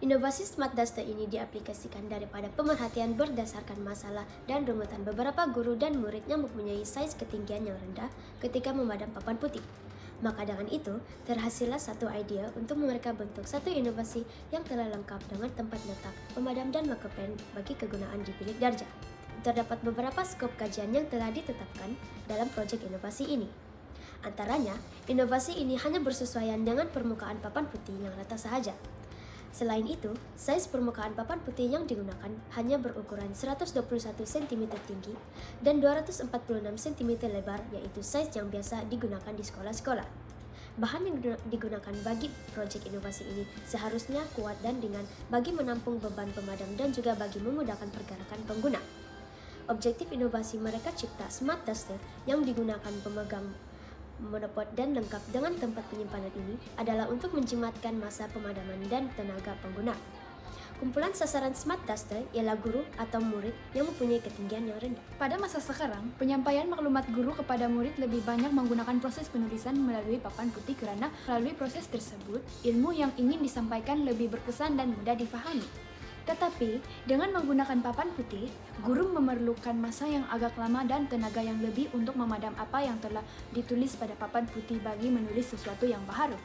Inovasi Smart Duster ini diaplikasikan daripada pemerhatian berdasarkan masalah dan runutan beberapa guru dan murid yang mempunyai saiz ketinggian yang rendah ketika memadam papan putih. Maka dengan itu, terhasillah satu idea untuk mereka bentuk satu inovasi yang telah lengkap dengan tempat letak, pemadam dan marker-pen bagi kegunaan di bilik darjah. Terdapat beberapa skop kajian yang telah ditetapkan dalam proyek inovasi ini. Antaranya, inovasi ini hanya bersesuaian dengan permukaan papan putih yang rata sahaja. Selain itu, saiz permukaan papan putih yang digunakan hanya berukuran 121 cm tinggi dan 246 cm lebar, yaitu saiz yang biasa digunakan di sekolah-sekolah. Bahan yang digunakan bagi proyek inovasi ini seharusnya kuat dan ringan bagi menampung beban pemadam dan juga bagi memudahkan pergerakan pengguna. Objektif inovasi mereka cipta Smart Duster yang digunakan pemegang monopod dan lengkap dengan tempat penyimpanan ini adalah untuk menjimatkan masa pemadaman dan tenaga pengguna. Kumpulan sasaran Smart Duster ialah guru atau murid yang mempunyai ketinggian yang rendah. Pada masa sekarang, penyampaian maklumat guru kepada murid lebih banyak menggunakan proses penulisan melalui papan putih karena melalui proses tersebut, ilmu yang ingin disampaikan lebih berkesan dan mudah difahami. Tetapi, dengan menggunakan papan putih, guru memerlukan masa yang agak lama dan tenaga yang lebih untuk memadam apa yang telah ditulis pada papan putih bagi menulis sesuatu yang baru.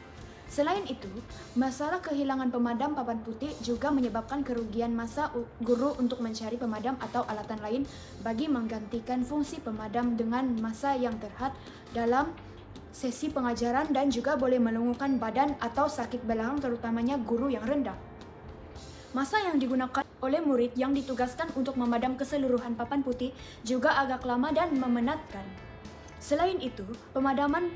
Selain itu, masalah kehilangan pemadam papan putih juga menyebabkan kerugian masa guru untuk mencari pemadam atau alatan lain bagi menggantikan fungsi pemadam dengan masa yang terhad dalam sesi pengajaran dan juga boleh melungukan badan atau sakit belakang terutamanya guru yang rendah. Masa yang digunakan oleh murid yang ditugaskan untuk memadam keseluruhan papan putih juga agak lama dan memenatkan. Selain itu, pemadaman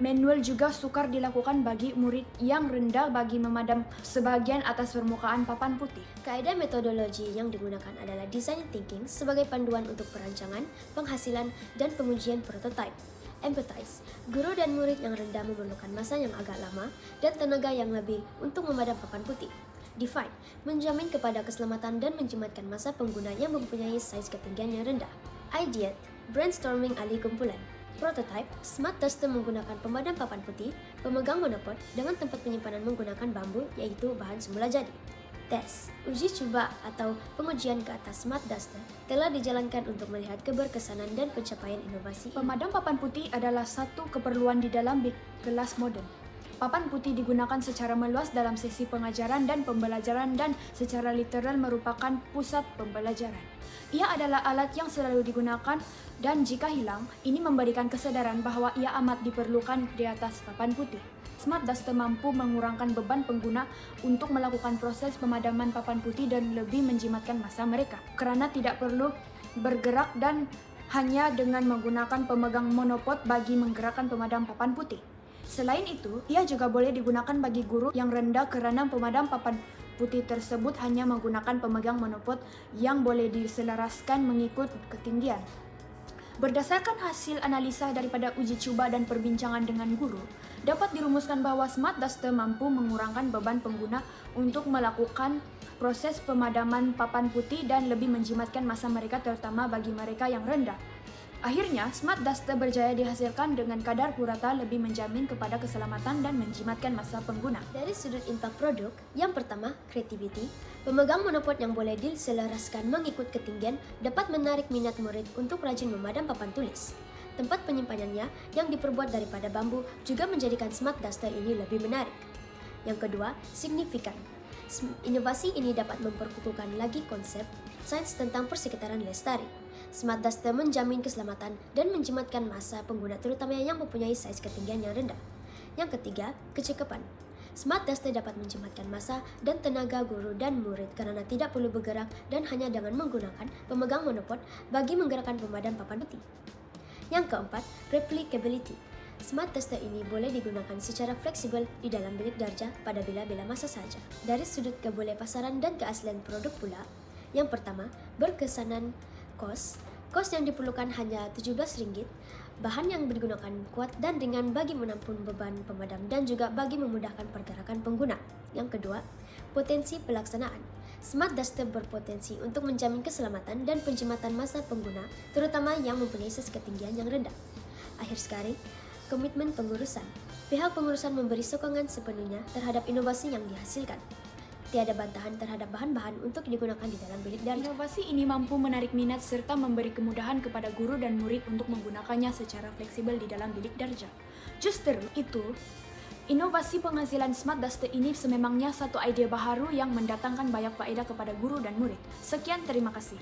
manual juga sukar dilakukan bagi murid yang rendah bagi memadam sebagian atas permukaan papan putih. Kaidah metodologi yang digunakan adalah design thinking sebagai panduan untuk perancangan, penghasilan, dan pengujian prototipe. Empathize, guru dan murid yang rendah memerlukan masa yang agak lama dan tenaga yang lebih untuk memadam papan putih. Define, menjamin kepada keselamatan dan menjimatkan masa pengguna yang mempunyai saiz ketinggian yang rendah. Ideate, brainstorming ahli kumpulan. Prototype, Smart Duster menggunakan pemadam papan putih, pemegang monopod dengan tempat penyimpanan menggunakan bambu, yaitu bahan semula jadi. Tes, uji coba atau pengujian ke atas Smart Duster telah dijalankan untuk melihat keberkesanan dan pencapaian inovasi. Pemadam papan putih adalah satu keperluan di dalam kelas modern. Papan putih digunakan secara meluas dalam sesi pengajaran dan pembelajaran dan secara literal merupakan pusat pembelajaran. Ia adalah alat yang selalu digunakan dan jika hilang, ini memberikan kesadaran bahwa ia amat diperlukan di atas papan putih. Smart Duster mampu mengurangkan beban pengguna untuk melakukan proses pemadaman papan putih dan lebih menjimatkan masa mereka, karena tidak perlu bergerak dan hanya dengan menggunakan pemegang monopod bagi menggerakkan pemadam papan putih. Selain itu, ia juga boleh digunakan bagi guru yang rendah karena pemadam papan putih tersebut hanya menggunakan pemegang monopod yang boleh diselaraskan mengikut ketinggian. Berdasarkan hasil analisa daripada uji coba dan perbincangan dengan guru, dapat dirumuskan bahwa Smart Duster mampu mengurangkan beban pengguna untuk melakukan proses pemadaman papan putih dan lebih menjimatkan masa mereka terutama bagi mereka yang rendah. Akhirnya, Smart Duster berjaya dihasilkan dengan kadar purata lebih menjamin kepada keselamatan dan menjimatkan masa pengguna. Dari sudut impact produk, yang pertama, creativity, pemegang monopod yang boleh diselaraskan mengikut ketinggian dapat menarik minat murid untuk rajin memadam papan tulis. Tempat penyimpanannya yang diperbuat daripada bambu juga menjadikan Smart Duster ini lebih menarik. Yang kedua, signifikan. Inovasi ini dapat memperkukuhkan lagi konsep sains tentang persekitaran lestari. Smart Duster menjamin keselamatan dan menjimatkan masa pengguna terutama yang mempunyai saiz ketinggian yang rendah. Yang ketiga, kecekapan. Smart Duster dapat menjimatkan masa dan tenaga guru dan murid karena tidak perlu bergerak dan hanya dengan menggunakan pemegang monopod bagi menggerakkan pemadam papan putih. Yang keempat, replicability. Smart Duster ini boleh digunakan secara fleksibel di dalam bilik darjah pada bila-bila masa saja. Dari sudut kebolehpasaran dan keaslian produk pula, yang pertama, berkesanan kos yang diperlukan hanya Rp17, bahan yang digunakan kuat dan ringan bagi menampung beban pemadam dan juga bagi memudahkan pergerakan pengguna. Yang kedua, potensi pelaksanaan. Smart Duster berpotensi untuk menjamin keselamatan dan penjimatan masa pengguna, terutama yang mempunyai saiz ketinggian yang rendah. Akhir sekali, komitmen pengurusan. Pihak pengurusan memberi sokongan sepenuhnya terhadap inovasi yang dihasilkan. tiada bantahan terhadap bahan-bahan untuk digunakan di dalam bilik darjah. Inovasi ini mampu menarik minat serta memberi kemudahan kepada guru dan murid untuk menggunakannya secara fleksibel di dalam bilik darjah. Justru itu, inovasi penghasilan Smart Duster ini sememangnya satu ide baharu yang mendatangkan banyak faedah kepada guru dan murid. Sekian, terima kasih.